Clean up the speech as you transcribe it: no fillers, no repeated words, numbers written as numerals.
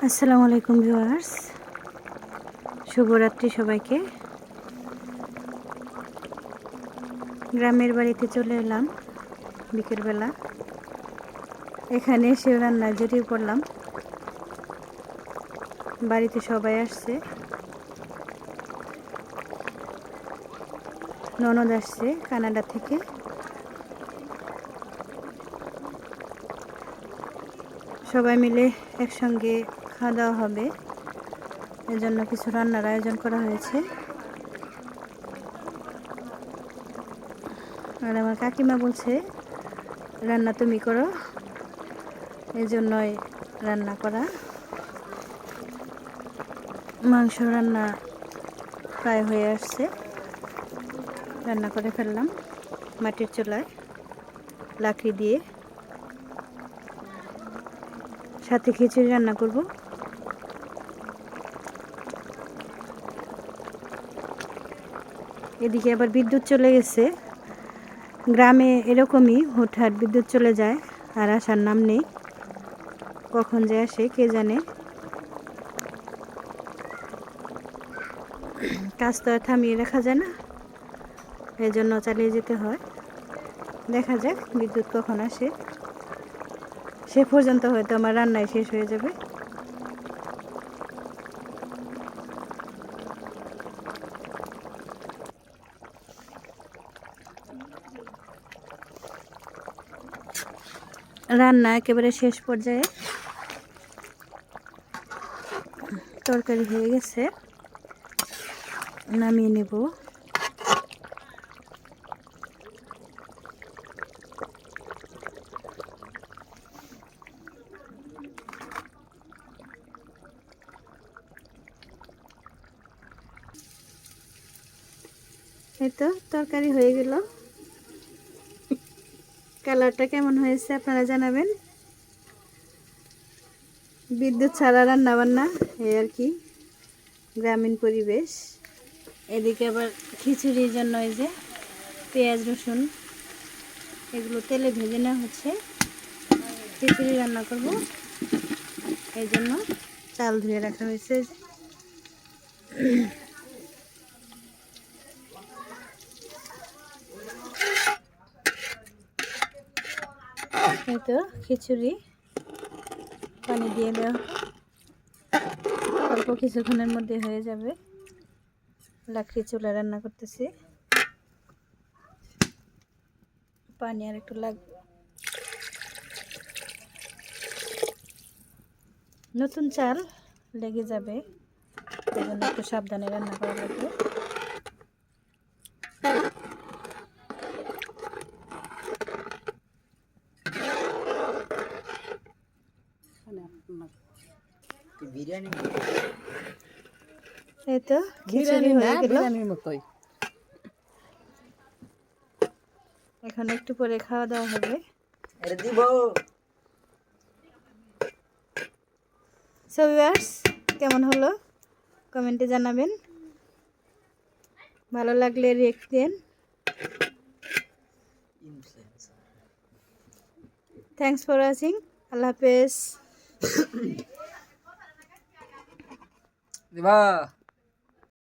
আসসালামু আলাইকুম ভিউয়ার্স, শুভরাত্রি সবাইকে। গ্রামের বাড়িতে চলে এলাম বিকেলবেলা। এখানে এসে রান্নায় জড়িয়ে পড়লাম। বাড়িতে সবাই আসছে, ননদ আসছে কানাডা থেকে। সবাই মিলে একসঙ্গে খাওয়া দাওয়া হবে, এজন্য কিছু রান্নার আয়োজন করা হয়েছে। আর আমার কাকিমা বলছে রান্না তুমি করো, এজন্যই রান্না করা। মাংস রান্না প্রায় হয়ে আসছে, রান্না করে ফেললাম মাটির চুলায় লাকড়ি দিয়ে। সাথে খিচুড়ি রান্না করব। এদিকে আবার বিদ্যুৎ চলে গেছে। গ্রামে এরকমই হুটহাট বিদ্যুৎ চলে যায় আর আসার নাম নেই, কখন যে আসে কে জানে। কাজ তো আর থামিয়ে রাখা যায় না, এই জন্য চালিয়ে যেতে হয়। দেখা যাক বিদ্যুৎ কখন আসে, সে পর্যন্ত হয়তো আমার রান্নায় শেষ হয়ে যাবে। রান্না একেবারে শেষ পর্যায়ে, তরকারি হয়ে গেছে, নামিয়ে নেব। এই তো তরকারি হয়ে গেল। কালারটা কেমন হয়েছে আপনারা জানাবেন। বিদ্যুৎ ছাড়া রান্না বান্না, এই আর কি গ্রামীণ পরিবেশ। এদিকে আবার খিচুড়ির জন্য এই যে পেঁয়াজ রসুন এগুলো তেলে ভেজে নেওয়া হচ্ছে। খিচুড়ি রান্না করব, এই জন্য চাল ধুয়ে রাখা হয়েছে। এই তো খিচুড়ি পানি দিয়ে দেওয়া, অল্প কিছুক্ষণের মধ্যে হয়ে যাবে। লাকড়ি চুলা রান্না করতেছি, পানি আর একটু লাগবে। নতুন চাল লেগে যাবে, এই জন্য একটু সাবধানে রান্না করা লাগবে। এই তো খিচুড়ি হয়ে গেল, এখন একটু পরে খাওয়া দাওয়া হবে। সো ভিউয়ার্স, কেমন হলো কমেন্টে জানাবেন, ভালো লাগলে রিঅ্যাক্ট দেন। থ্যাংকস ফর ওয়াচিং, আল্লাহ হাফেজ।